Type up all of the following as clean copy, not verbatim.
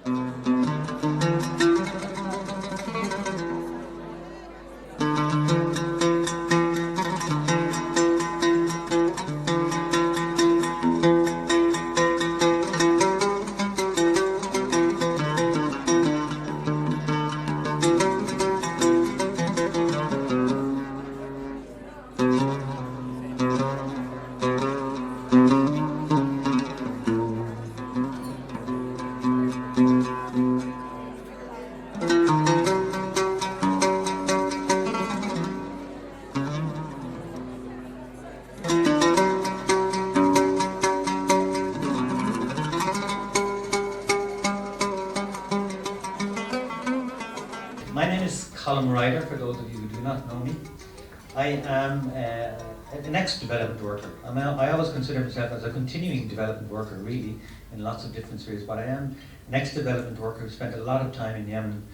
My name is Colm Ryder, for those of you who do not know me. I am an ex-development worker. I always consider myself as a continuing development worker, really, in lots of different spheres, but I am an ex-development worker who spent a lot of time in Yemen,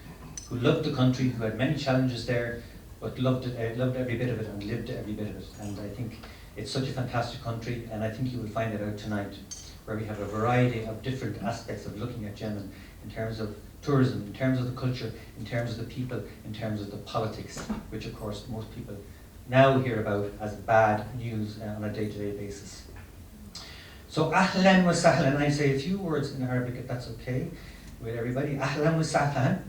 who loved the country, who had many challenges there, but loved every bit of it and lived every bit of it. And I think it's such a fantastic country, and I think you will find it out tonight, where we have a variety of different aspects of looking at Yemen in terms of tourism, in terms of the culture, in terms of the people, in terms of the politics, which of course most people now hear about as bad news on a day-to-day basis. So ahlan wa sahlan, I say a few words in Arabic if that's okay with everybody. Ahlan wa sahlan,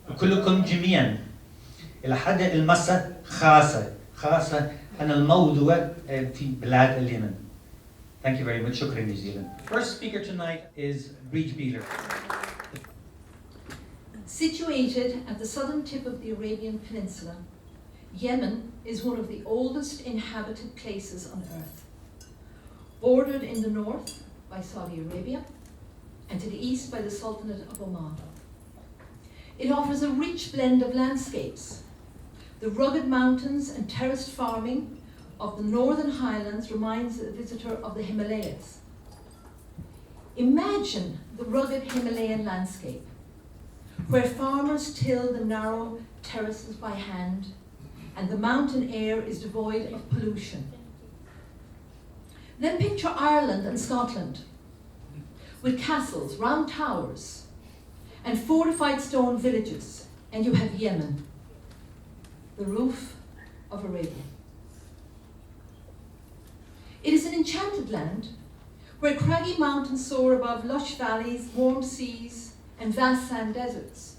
كلكم جميعا إلى حد المسا خاصة أن الموضوع في بلاد اليمن. Thank you very much. Shukran, New Zealand. First speaker tonight is Brid Beeler. Situated at the southern tip of the Arabian Peninsula, Yemen is one of the oldest inhabited places on earth. Bordered in the north by Saudi Arabia and to the east by the Sultanate of Oman. It offers a rich blend of landscapes. The rugged mountains and terraced farming of the northern highlands reminds the visitor of the Himalayas. Imagine the rugged Himalayan landscape, where farmers till the narrow terraces by hand and the mountain air is devoid of pollution. Then picture Ireland and Scotland, with castles, round towers, and fortified stone villages, and you have Yemen, the roof of Arabia. It is an enchanted land where craggy mountains soar above lush valleys, warm seas, and vast sand deserts.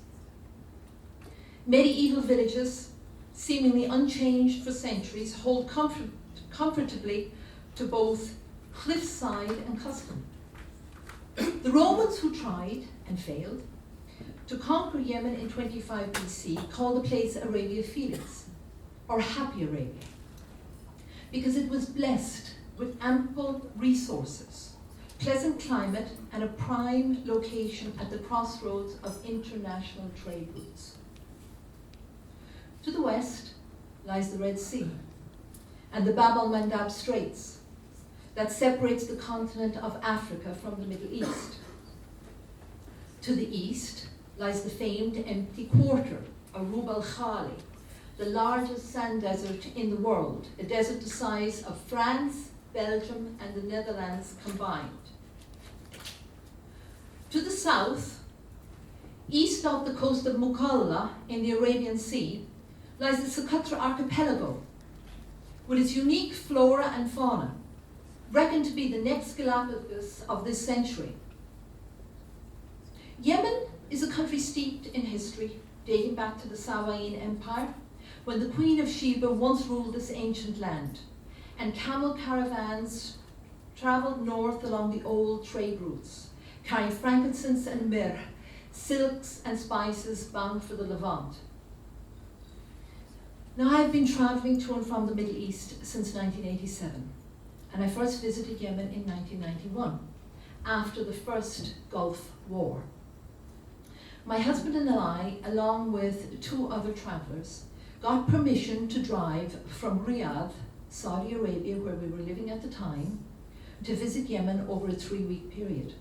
Medieval villages, seemingly unchanged for centuries, hold comfortably to both cliffside and custom. The Romans, who tried and failed to conquer Yemen in 25 BC, called the place Arabia Felix, or Happy Arabia, because it was blessed with ample resources, pleasant climate, and a prime location at the crossroads of international trade routes. To the west lies the Red Sea and the Bab el-Mandab Straits that separates the continent of Africa from the Middle East. To the east lies the famed empty quarter, Arub al-Khali, the largest sand desert in the world, a desert the size of France, Belgium, and the Netherlands combined. To the south, east of the coast of Mukalla in the Arabian Sea, lies the Socotra archipelago, with its unique flora and fauna, reckoned to be the next Galapagos of this century. Yemen is a country steeped in history, dating back to the Safavid Empire, when the Queen of Sheba once ruled this ancient land, and camel caravans traveled north along the old trade routes, carrying frankincense and myrrh, silks and spices bound for the Levant. Now, I've been traveling to and from the Middle East since 1987, and I first visited Yemen in 1991, after the first Gulf War. My husband and I, along with 2 other travelers, got permission to drive from Riyadh, Saudi Arabia, where we were living at the time, to visit Yemen over a 3-week period.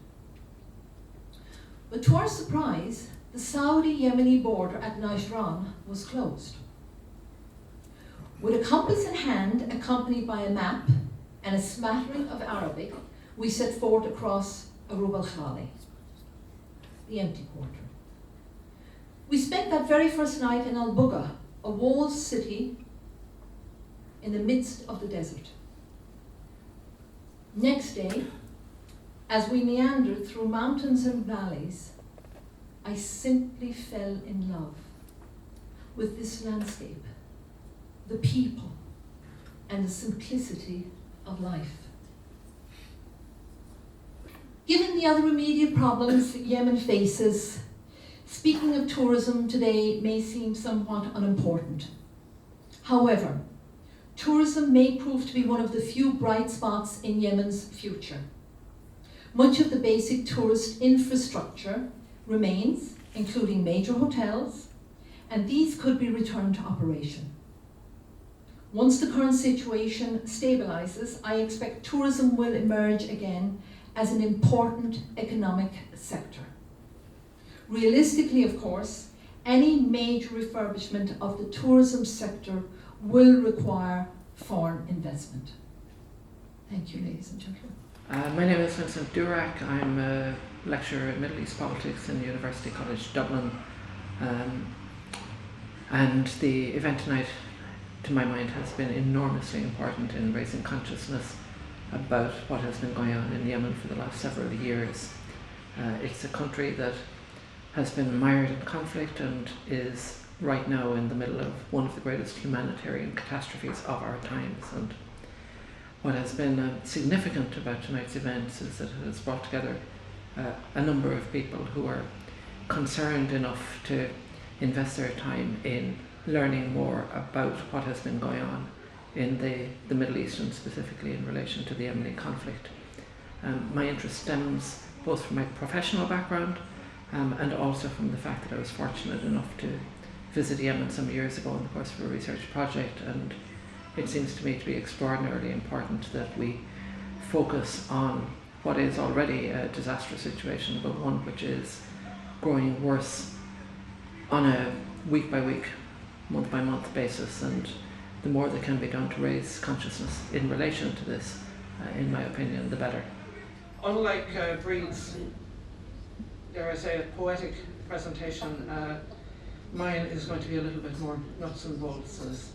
But to our surprise, the Saudi-Yemeni border at Najran was closed. With a compass in hand, accompanied by a map and a smattering of Arabic, we set forth across Arub al-Khali. the empty quarter. We spent that very first night in Al-Buga, a walled city in the midst of the desert. Next day, as we meandered through mountains and valleys, I simply fell in love with this landscape, the people, and the simplicity of life. Given the other immediate problems that Yemen faces, speaking of tourism today may seem somewhat unimportant. However, tourism may prove to be one of the few bright spots in Yemen's future. Much of the basic tourist infrastructure remains, including major hotels, and these could be returned to operation. Once the current situation stabilizes, I expect tourism will emerge again as an important economic sector. Realistically, of course, any major refurbishment of the tourism sector will require foreign investment. Thank you, ladies and gentlemen. My name is Vincent Durac. I'm a lecturer in Middle East politics in University College Dublin. And the event tonight, to my mind, has been enormously important in raising consciousness about what has been going on in Yemen for the last several years. It's a country that has been mired in conflict and is right now in the middle of one of the greatest humanitarian catastrophes of our times. And what has been significant about tonight's events is that it has brought together a number of people who are concerned enough to invest their time in learning more about what has been going on in the Middle East, and specifically in relation to the Yemeni conflict. My interest stems both from my professional background and also from the fact that I was fortunate enough to visit Yemen some years ago in the course of a research project, and it seems to me to be extraordinarily important that we focus on what is already a disastrous situation, but one which is growing worse on a week-by-week, month-by-month basis, and the more that can be done to raise consciousness in relation to this, in my opinion, the better. Unlike Brid's, dare I say, a poetic presentation, mine is going to be a little bit more nuts and bolts as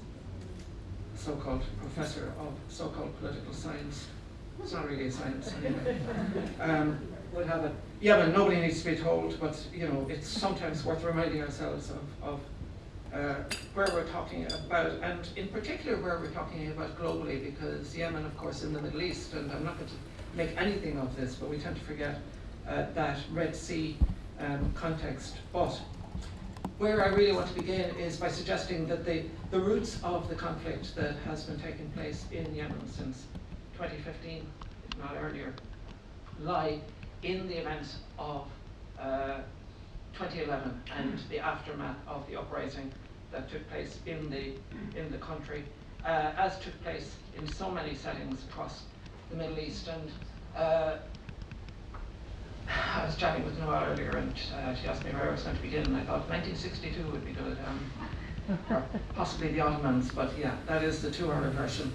so-called professor of so-called political science. It's not really a science anyway. We'll have it. Yeah, but nobody needs to be told, but you know, it's sometimes worth reminding ourselves of where we're talking about, and in particular where we're talking about globally, because Yemen, of course, in the Middle East, and I'm not going to make anything of this, but we tend to forget that Red Sea context. But where I really want to begin is by suggesting that the roots of the conflict that has been taking place in Yemen since 2015, if not earlier, lie in the events of 2011 and the aftermath of the uprising that took place in the country, as took place in so many settings across the Middle East. And I was chatting with Nawal earlier, and she asked me where I was going to begin, and I thought 1962 would be good, or possibly the Ottomans, but yeah, that is the 2-hour version.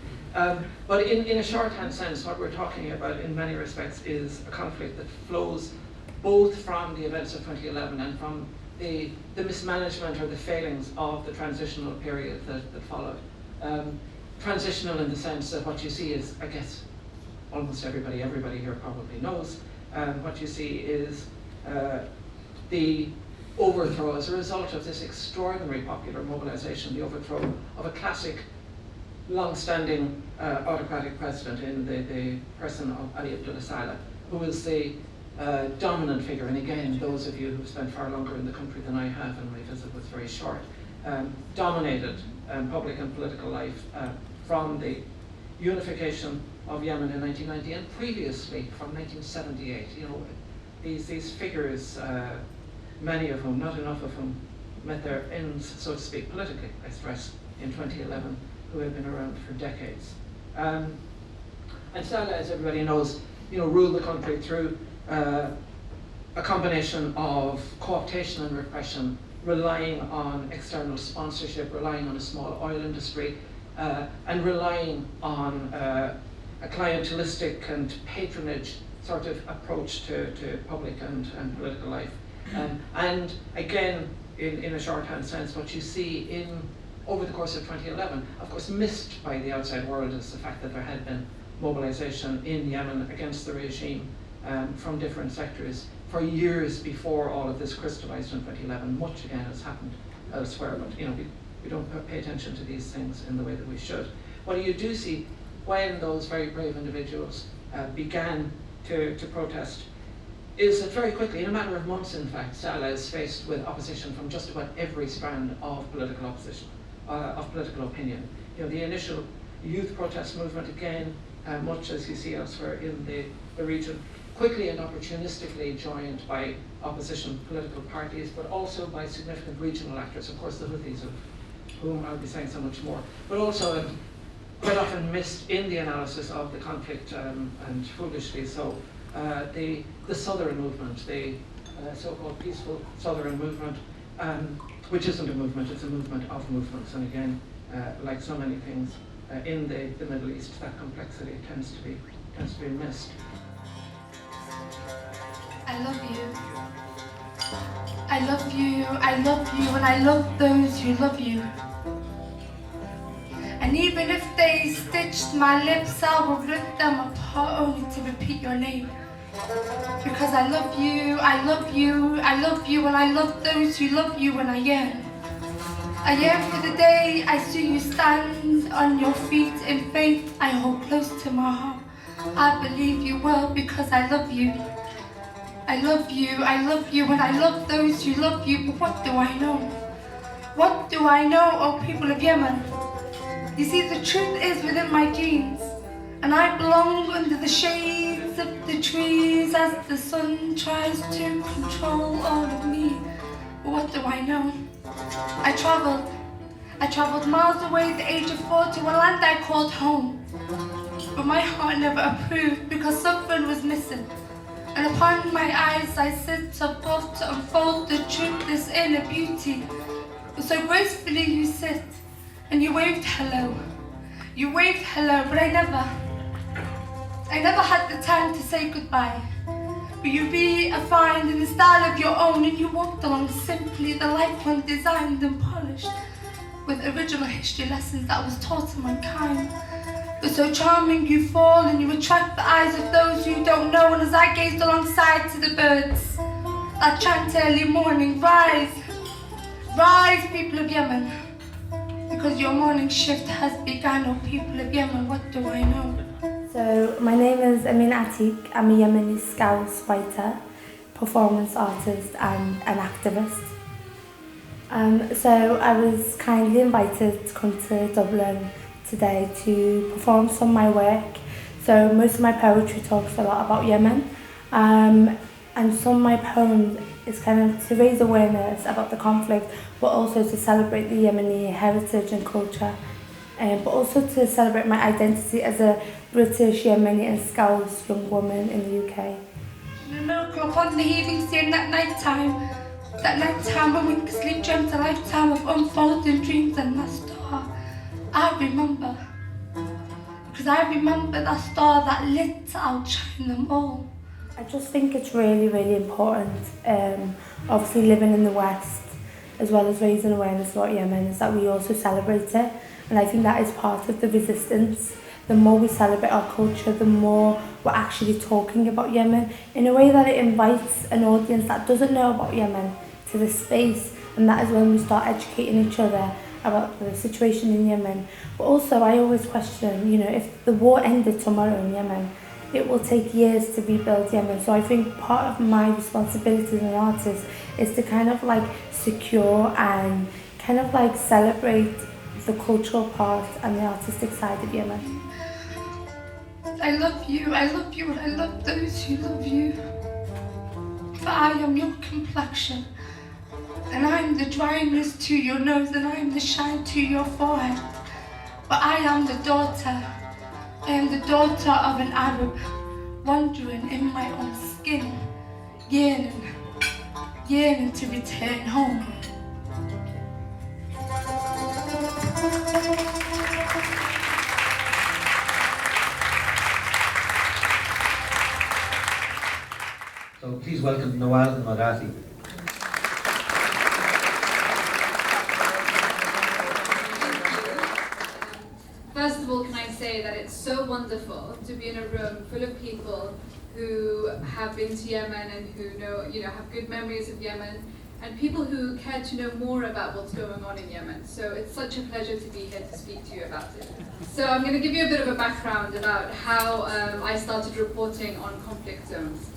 But in a shorthand sense, what we're talking about in many respects is a conflict that flows both from the events of 2011 and from the mismanagement or the failings of the transitional period that followed. Transitional in the sense that what you see is, I guess, almost everybody here probably knows, what you see is the overthrow as a result of this extraordinary popular mobilization, the overthrow of a classic long-standing autocratic president in the person of Ali Abdullah Saleh, who is the dominant figure. And again, those of you who've spent far longer in the country than I have, and my visit was very short, dominated public and political life from the unification of Yemen in 1990 and previously from 1978. You know, these figures, many of whom, not enough of whom, met their ends, so to speak, politically, I stress, in 2011, who have been around for decades. And Saleh, as everybody knows, you know, ruled the country through a combination of co-optation and repression, relying on external sponsorship, relying on a small oil industry, and relying on a clientelistic and patronage sort of approach to public and political life. And again, in a shorthand sense, what you see over the course of 2011, of course missed by the outside world, is the fact that there had been mobilization in Yemen against the regime from different sectors for years before all of this crystallized in 2011. Much again has happened elsewhere, but we don't pay attention to these things in the way that we should. What you do see when those very brave individuals began to protest is that very quickly, in a matter of months in fact, Salah is faced with opposition from just about every strand of political opposition, of political opinion. The initial youth protest movement, again, much as you see elsewhere in the region, quickly and opportunistically joined by opposition political parties, but also by significant regional actors, of course the Houthis, of whom I'll be saying so much more, but also quite often missed in the analysis of the conflict, and foolishly so, the Southern movement, the so-called peaceful Southern movement, which isn't a movement, it's a movement of movements. And again, like so many things in the Middle East, that complexity tends to be missed. I love you. I love you, I love you, and I love those who love you. And even if they stitched my lips, I will rip them apart only to repeat your name. Because I love you, I love you, I love you, and I love those who love you, and I yearn. I yearn for the day I see you stand on your feet in faith I hold close to my heart. I believe you will because I love you. I love you, and I love those who love you, but what do I know? What do I know, oh people of Yemen? You see, the truth is within my genes, and I belong under the shades of the trees as the sun tries to control all of me. But what do I know? I traveled miles away at the age of 4 to a land I called home. But my heart never approved because something was missing. And upon my eyes I sit above to unfold the truth, this inner beauty. But so gracefully you sit, and you waved hello. You waved hello, but I never had the time to say goodbye. But you redefined in the style of your own, and you walked along simply, the life one designed and polished, with original history lessons that was taught to mankind. But so charming you fall, and you attract the eyes of those who don't know. And as I gazed alongside to the birds that chant early morning, rise, rise, people of Yemen, because your morning shift has begun. Oh people of Yemen, what do I know? So my name is Amin Atik. I'm a Yemeni Scouts writer, performance artist and an activist. So I was kindly invited to come to Dublin today to perform some of my work. So most of my poetry talks a lot about Yemen, and some of my poems is kind of to raise awareness about the conflict, but also to celebrate the Yemeni heritage and culture, but also to celebrate my identity as a British, Yemeni and Scouse young woman in the UK. The miracle upon the heaving sea, and that night time when we could sleep, dreamt a lifetime of unfolding dreams, and that star I remember, because I remember that star that lit to outshine them all. I just think it's really, really important, obviously living in the West, as well as raising awareness about Yemen, is that we also celebrate it. And I think that is part of the resistance. The more we celebrate our culture, the more we're actually talking about Yemen in a way that it invites an audience that doesn't know about Yemen to the space. And that is when we start educating each other about the situation in Yemen. But also I always question, if the war ended tomorrow in Yemen, it will take years to rebuild Yemen. So I think part of my responsibility as an artist is to kind of like secure and kind of like celebrate the cultural part and the artistic side of Yemen. I love you, and I love those who love you. For I am your complexion, and I am the dryness to your nose, and I am the shine to your forehead. But I am the daughter of an Arab, wandering in my own skin, yearning to return home. So please welcome Nawal Almaghafi. of all, can I say that it's so wonderful to be in a room full of people who have been to Yemen and who know, have good memories of Yemen, and people who care to know more about what's going on in Yemen. So it's such a pleasure to be here to speak to you about it. So I'm going to give you a bit of a background about how I started reporting on conflict zones.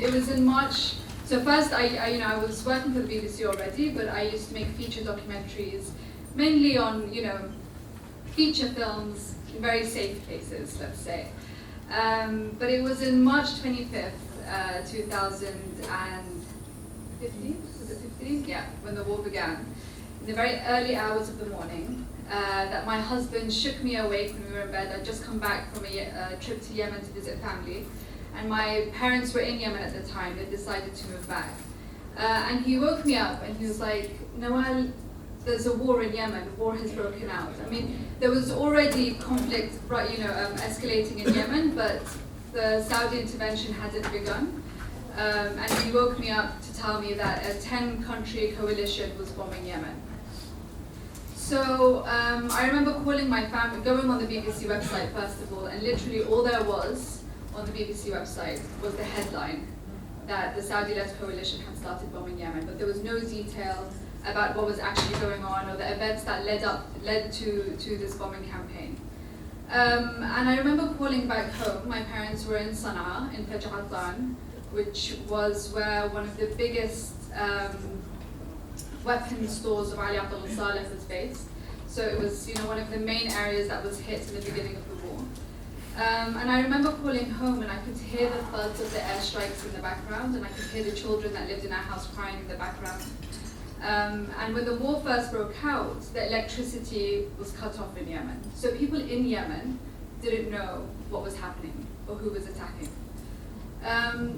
It was in March. So first, I was working for the BBC already, but I used to make feature documentaries, mainly on, feature films in very safe places, let's say. But it was in March 25th, 2015, was it 15? Yeah, when the war began, in the very early hours of the morning, that my husband shook me awake when we were in bed. I'd just come back from a trip to Yemen to visit family. And my parents were in Yemen at the time. They decided to move back. And he woke me up and he was like, Nawal, there's a war in Yemen. War has broken out. I mean, there was already conflict, escalating in Yemen, but the Saudi intervention hadn't begun. And he woke me up to tell me that a 10-country coalition was bombing Yemen. So I remember calling my family, going on the BBC website first of all, and literally all there was on the BBC website was the headline that the Saudi-led coalition had started bombing Yemen, but there was no detail about what was actually going on or the events that led to this bombing campaign. And I remember calling back home. My parents were in Sana'a, in Faj'atan, which was where one of the biggest weapons stores of Ali Abdullah Saleh was based. So it was, one of the main areas that was hit in the beginning of the war. And I remember calling home and I could hear the thuds of the airstrikes in the background, and I could hear the children that lived in our house crying in the background. And when the war first broke out, the electricity was cut off in Yemen. So people in Yemen didn't know what was happening or who was attacking.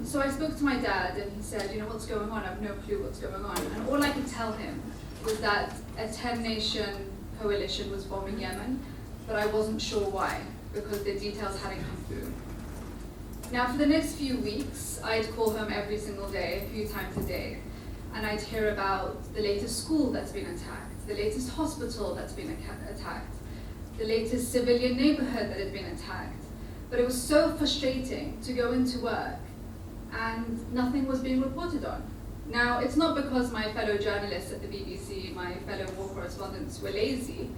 So I spoke to my dad and he said, what's going on? I have no clue what's going on. And all I could tell him was that a 10-nation coalition was bombing Yemen, but I wasn't sure why, because the details hadn't come through. Now for the next few weeks, I'd call home every single day, a few times a day, and I'd hear about the latest school that's been attacked, the latest hospital that's been attacked, the latest civilian neighborhood that had been attacked. But it was so frustrating to go into work and nothing was being reported on. Now, it's not because my fellow journalists at the BBC, my fellow war correspondents were lazy.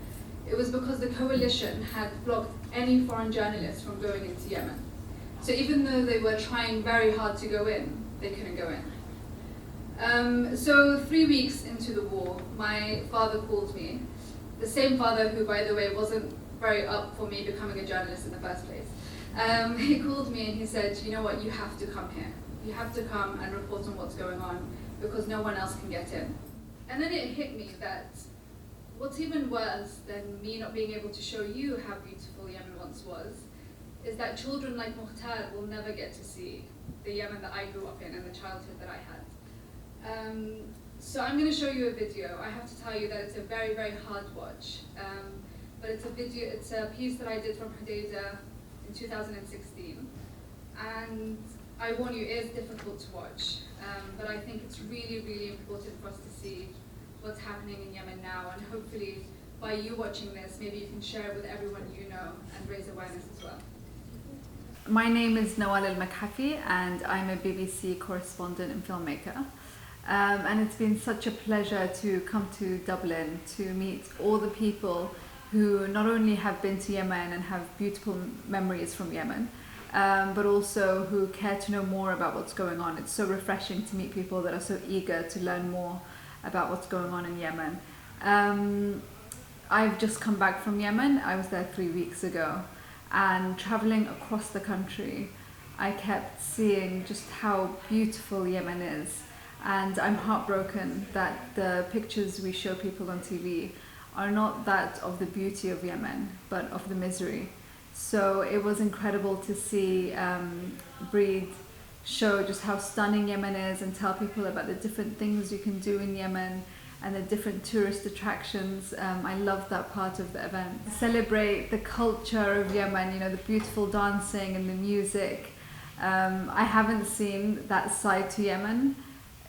It was because the coalition had blocked any foreign journalists from going into Yemen. So even though they were trying very hard to go in, they couldn't go in. So 3 weeks into the war, my father called me, the same father who, by the way, wasn't very up for me becoming a journalist in the first place. He called me and he said, you know what, you have to come here. You have to come and report on what's going on because no one else can get in. And then it hit me that what's even worse than me not being able to show you how beautiful Yemen once was is that children like Mukhtar will never get to see the Yemen that I grew up in and the childhood that I had. So I'm going to show you a video. I have to tell you that it's a very, very hard watch. But it's a piece that I did from Hodeidah in 2016. And I warn you, it is difficult to watch. But I think it's really, really important for us to see what's happening in Yemen now. And hopefully, by you watching this, maybe you can share it with everyone you know and raise awareness as well. My name is Nawal Almaghafi and I'm a BBC correspondent and filmmaker. And it's been such a pleasure to come to Dublin to meet all the people who not only have been to Yemen and have beautiful memories from Yemen, but also who care to know more about what's going on. It's so refreshing to meet people that are so eager to learn more about what's going on in Yemen. I've just come back from Yemen. I was there 3 weeks ago, and traveling across the country, I kept seeing just how beautiful Yemen is. And I'm heartbroken that the pictures we show people on TV are not that of the beauty of Yemen, but of the misery. So it was incredible to see Brid show just how stunning Yemen is and tell people about the different things you can do in Yemen and the different tourist attractions. I loved that part of the event. Celebrate the culture of Yemen, the beautiful dancing and the music. I haven't seen that side to Yemen,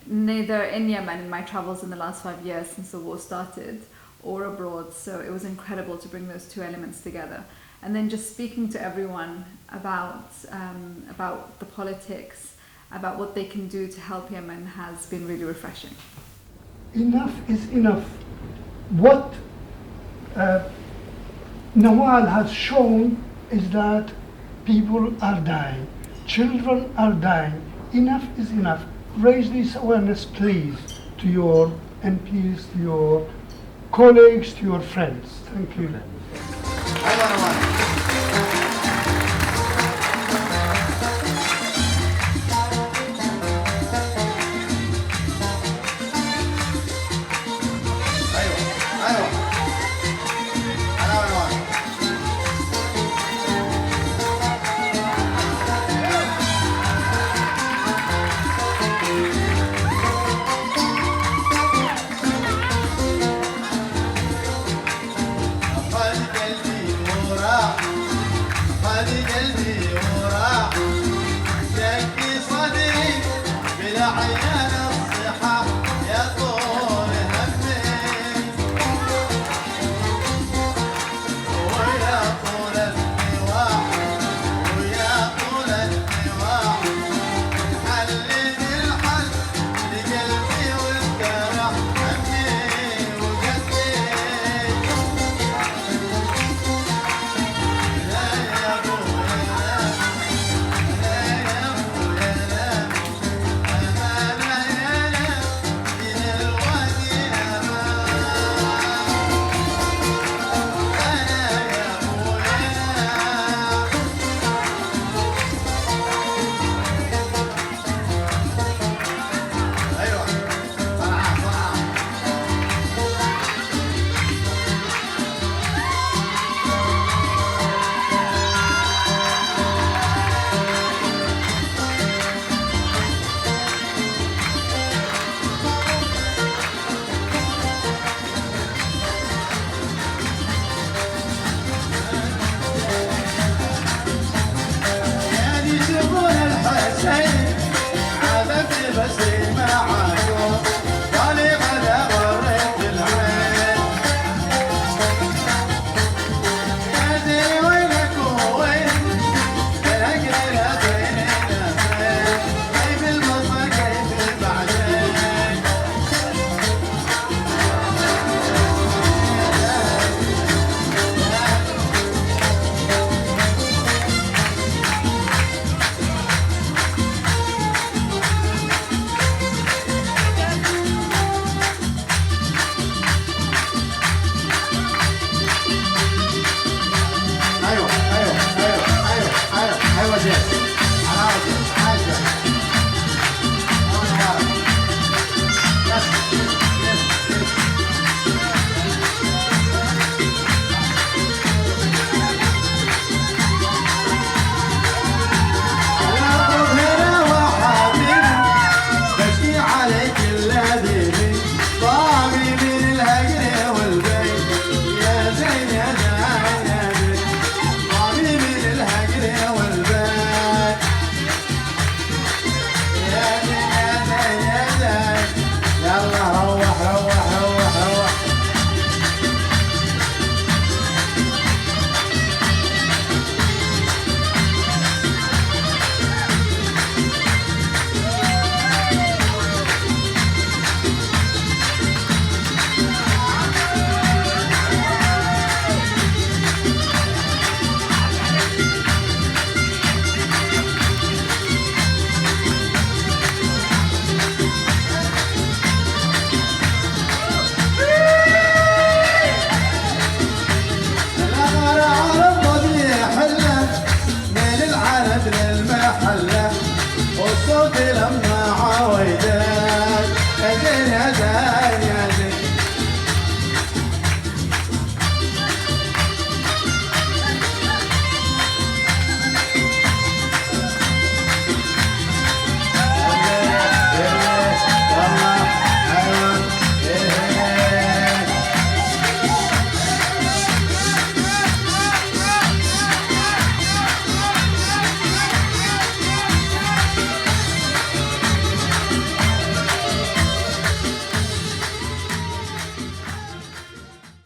neither in Yemen in my travels in the last 5 years since the war started, or abroad. So it was incredible to bring those two elements together. and then just speaking to everyone about the politics, about what they can do to help Yemen has been really refreshing. Enough is enough. What Nawal has shown is that people are dying, children are dying. Enough is enough. Raise this awareness, please, to your MPs, to your colleagues, to your friends. Thank you.